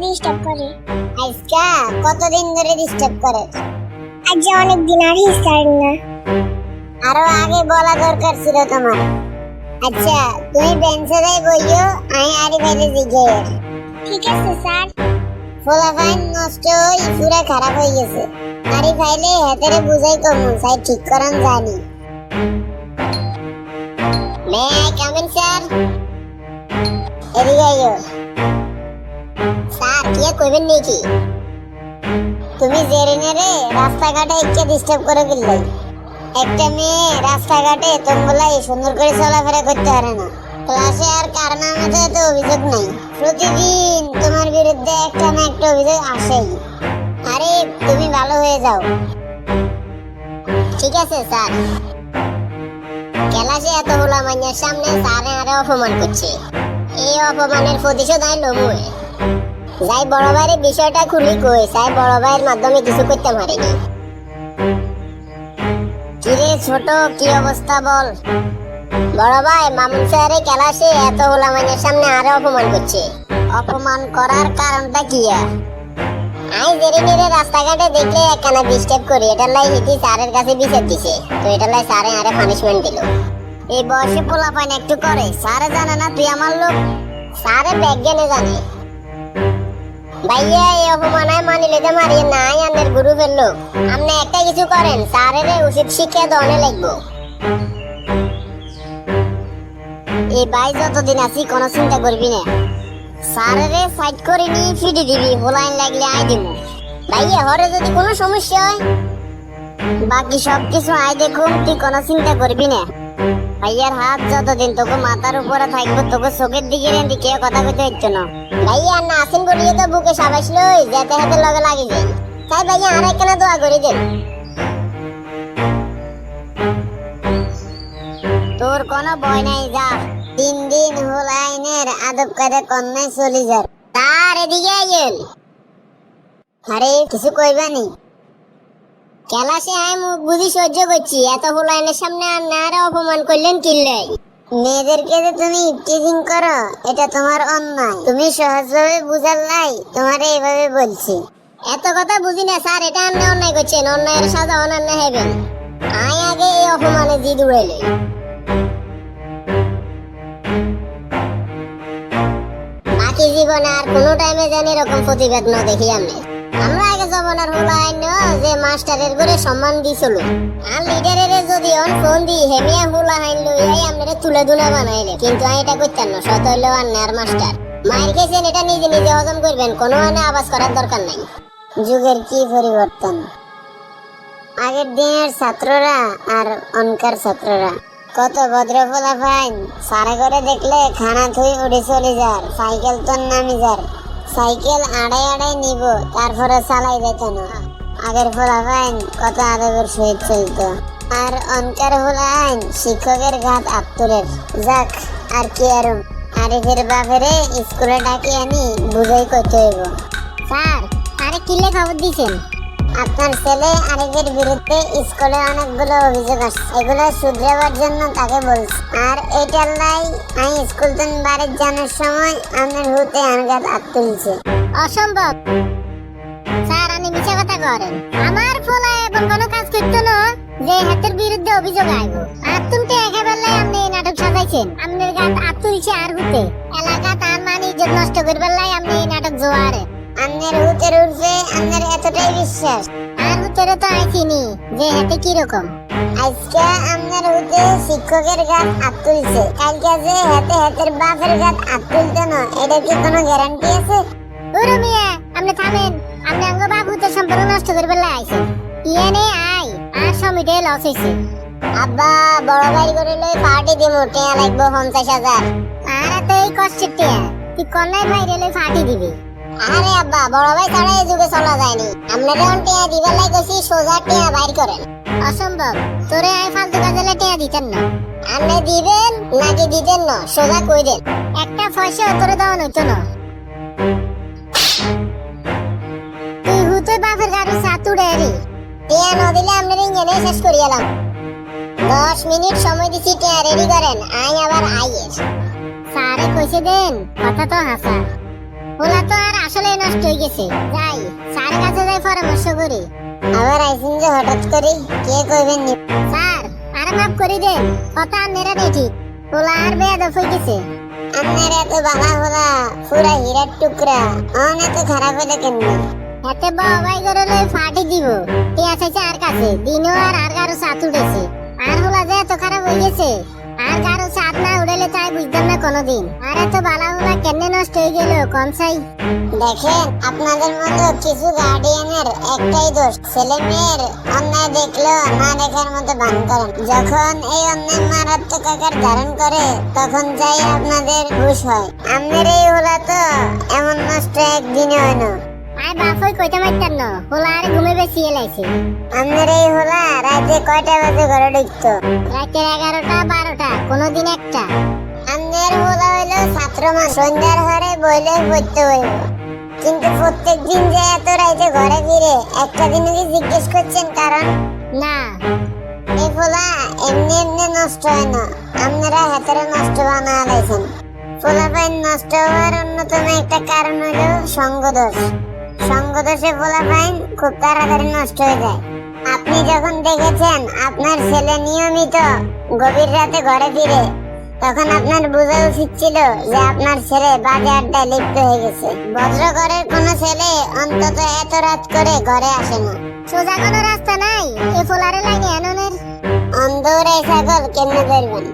Disturb করে। আজকা কতদিন ধরে ডিস্টার্ব করে? আজ অনেক দিন আর স্যার না। আরো আগে বলা দরকার ছিল তোমার। আচ্ছা তুমি বেঞ্চে যাই বইও, আমি আরি ভাইরে জিজ্ঞেস। ঠিক আছে স্যার। ফলাফাইন নষ্ট হই পুরা খারাপ হয়ে গেছে। আরি ভাইলে হাতেরে বুঝাই কমু সাই ঠিক করান জানি। May I come in sir? এদিকে আইও। স্যার কি কইবেন নাকি? তুমি জেরিনে রে রাস্তাঘাটে একে ডিস্টার্ব করে গেলে। একটা মেয়ে রাস্তাঘাটে তোমলাই সুন্দর করে চলাফেরা করতে পারে না। ক্লাসে আর কারণের মধ্যে তো অভিযোগ নাই। প্রতিদিন তোমার বিরুদ্ধে একটা না একটা অভিযোগ আসেই। আরে তুমি ভালো হয়ে যাও। ঠিক আছে স্যার। ক্লাসে এত হোলা মাইয়ার সামনে স্যারে আরে অপমান করছে। এই অপমানের প্রতিশোধ আই লমুয়ে। যাই বড় ভাইয়ের বিষয়টা খুলি কই, সাই বড় ভাইয়ের মাধ্যমে কিছু করতে পারেনি। কিরে ছোট কি অবস্থা বল? বড় ভাই মামুন স্যারের ক্লাসে এত হোলা মাইয়ার সামনে আরে অপমান করছে। অপমান করার কারণটা কি? আই জেরিনিরে রাস্তাঘাটে দেখলে একখানা ডিস্টার্ব করি, এটার লাই হিতি স্যারের কাছে বিচার দিছে। তো এটার লাই স্যারে আরে পানিশমেন্ট দিল। এই বয়সে পোলা পাইন একটু করে, স্যারে জানে না তুই আমার লোক? স্যারে ব্যাজ্ঞানে জানে। ভাইয়া এই অপমানায় মানি লেতে মারিয়ে নাই আনের গ্রুপের লোক। আপনি একটা কিছু করেন, স্যারের উচিত শিক্ষা দনে লাগবো। এই ভাই যতদিন আছি কোনো চিন্তা করবি না। স্যারের সাইড করে নিয়ে ফিডি দিবি, হোলাইন লাগলে আই দিব। ভাইয়া হরে যদি কোনো সমস্যা হয় বাকি সব কিছু আই দেখুন, তুই কোনো চিন্তা করবি না। ভাইয়ার হাত যতদিন তোকে মাথার উপরে থাকবো, তোকে চোখের দিকে রেঁধি কেউ কথা কইতে হচ্ছে না। ভাইয়া না আসেন বলিয়ে তো বুকে সাবাস লই যেতে হাতে লগে লাগি যাই। তাই ভাইয়া আর একখানা দোয়া করে দেন। তোর কোনো ভয় নাই, যা। 3 দিন হল আইনের আদব কায়দা কন্যায় চলে যার। তার এদিকে আইয়েন। আরে কিছু কইবানি? ক্লাসে আই মুখ বুঝি সহ্য করছি, এত হল আইনের সামনে আর না অপমান করলেন কিল্লাই? মেয়েদেরকে যে তুমি টিজিং করো এটা তোমার অন্যায়। তুমি সহজভাবে বুঝার লাই তোমার এইভাবে বলছি। এত কথা বুঝি না স্যার, এটা আপনি অন্যায় করছেন। অন্যায়ের সাজা অনন্য হবেন। আই আগে এই অপমানে জিদ উড়াইলে। বাকি জীবনে আর কোনো টাইমে জানি এরকম প্রতিবাদ না দেখি আমি। আমরা আগে জমানার হলো আইন যে মাস্টারের করে সম্মান দিছিল। আর লিডারের যদি অন ফোন দি হেমিয়া হুলা হাইন লই আই আমরে তুলে দুনা বানাইলে। কিন্তু আমি এটা করতাম না, শত হইলো আর নার মাস্টার। মাইর খেয়েছেন এটা নিজে নিজে হজম করবেন, কোনো মানে আওয়াজ করার দরকার নাই। যুগের কি পরিবর্তন। আগের দিনের ছাত্ররা আর অনকার ছাত্ররা কত ভদ্র ফলাফাইন। সারা করে দেখলে খানা থুই উড়ে চলে যার, সাইকেল তো নামি যার। সাইকেল আড়াই আড়াই নিব, তারপরে চালাই যেত না। আগের ফলাফাইন কত আদবের সহিত চলত। আর অনকার ফলাফাইন শিক্ষকের ঘাত আত্তরের। যাক আর কি আরো। আরিফের বাপেরে স্কুলে ডাকি আনি বুঝাই করতে হইব। স্যার আরে কিলে খবর দিছেন? আপনার ছেলে আরিফের বিরুদ্ধে স্কুলে অনেকগুলো অভিযোগ আসছে, এগুলো শুধরাবার জন্য তাকে বলছি। আর এইটার লাই আমি স্কুল থেকে বাড়ি যাওয়ার সময় আপনার হুতে আনগাত আত্মুলছে। অসম্ভব স্যার, আপনি মিছা কথা করেন। আমার ফোলা এমন কোনো কাজ করতো না যে হাতের বিরুদ্ধে অভিযোগ আইব। আর তুমি তো একেবারে আপনি নাটক সাজাইছেন। আপনার গাত আত্মুলছে আর হুতে এলাকা তার মান ইজ্জত নষ্ট করবার লাই আপনি নাটক জোয়ারে। আপনার হুতের উঠবে আপনার এতটাই বিশ্বাস? আর হুতেরও তো আমি চিনি যে হাতে কিরকম। আজকে আপনার হুতে শিক্ষকের গাত আত্মুলছে, কালকে যে হাতে হাতের বাপের গাত আত্মুলতে না, এটা কি কোনো গ্যারান্টি আছে? ওরে মিয়া আপনি থামেন। আপনি আঙ্গ বাপ হুতের সম্পর্ক নষ্ট করবার লাই আইছেন। ইয়ানে আই আর সমিটে লস হইছে। আব্বা বড় ভাই করে লই পার্টি দিমু, টিয়া লাগবো 50,000। আর এত এই কষ্টের টিয়া তুই কন্যার বাইরে লই পার্টি দিবি? আরে আব্বা বড় ভাই ছাড়া এই যুগে চলা যায়নি। আপনারা টিয়া দিবার লাই কইছি, সোজা টিয়া বাইর করেন। অসম্ভব, তোরে আই ফালতু কাজে টিয়া দিতেন না। আপনি দিবেন নাকি দিতেন না সোজা কই দেন। একটা পয়সা তোরে দেওয়া হইতো না। তুই হুতে বাপের গাড়ি সাতুড়ে আরি টিয়া না দিলে আপনার ইঞ্জিনে শেষ করিয়ালাম। 10 মিনিট সময় দিছি, টিয়া রেডি করেন। আই আবার আইয়ের। স্যারে কইছে দেন কথা তো হাসা। ওলা তো আর আসলে নষ্ট হয়ে গেছে। যাই স্যারের কাছে যাই পরামর্শ করি। আবার আইসিন যে হঠাৎ করে, কে কইবেন নি? স্যার আর মাফ করে দেন, কথা নেরা নেই ঠিক। ওলা আর বেয়াদব হয়ে গেছে। আপনার এত বালা হলা পুরা হীরার টুকরা, অনেক তো খারাপ হইলে কেমনি? এতে বাবাই করে লই ফাটি দিব। টিয়া চাইছে আর কাছে, দিনও আর কারো সাথ উঠেছে। আর হলা যে এত খারাপ হয়ে গেছে, আর কারো সাথ না উড়েলে তাই বুঝতাম না কোনোদিন। আর এত বালা হলা কেমনে নষ্ট হয়ে গেল কনসাই? দেখেন, আপনাদের মতো কিছু গার্ডিয়ানের একটাই দোষ, ছেলে মেয়ের অন্যায় দেখলো না দেখার মতো বান করেন। যখন এই অন্যায় মারাত্মক আকার ধারণ করে, তখন যাই আপনাদের হুশ হয়। আমাদের এই হলা তো এমন নষ্ট একদিনে হয় না। আয় বাপই কইতে মারতেন না, হোলা আর ঘুমে বেশি এলাইছে। আমাদের এই হোলা রাতে কয়টা বাজে ঘরে ঢুকতো? রাতে 11টা 12টা, কোনোদিন একটা। আমাদের হোলা হইলো ছাত্র মানুষ, সন্ধ্যার ঘরে বইলে পড়তে হইব। কিন্তু প্রত্যেক দিন যে এত রাতে ঘরে ফিরে, একটা দিনও কি জিজ্ঞেস করছেন কারণ? না, এই হোলা এমনি এমনি নষ্ট হয় না, আপনারা হাতের নষ্ট বানা লাইছেন। পোলাপাইন নষ্ট হওয়ার অন্যতম একটা কারণ হলো সঙ্গদোষ। সঙ্গদোষে পোলাপাইন খুব তাড়াতাড়ি নষ্ট হয়ে যায়। আপনি যখন দেখেছেন আপনার ছেলে নিয়মিত গভীর রাতে ঘরে ফিরে, তখন আপনার বোঝা উচিত ছিল যে আপনার ছেলে বাজে আড্ডায় লিপ্ত হয়ে গেছে। ভদ্র ঘরের কোনো ছেলে অন্তত এত রাত করে ঘরে আসে না। সোজা কোনো রাস্তা নাই এ পোলারে লাগে এননের। অন্ধরে ছাগল কেমনে ধরবেন?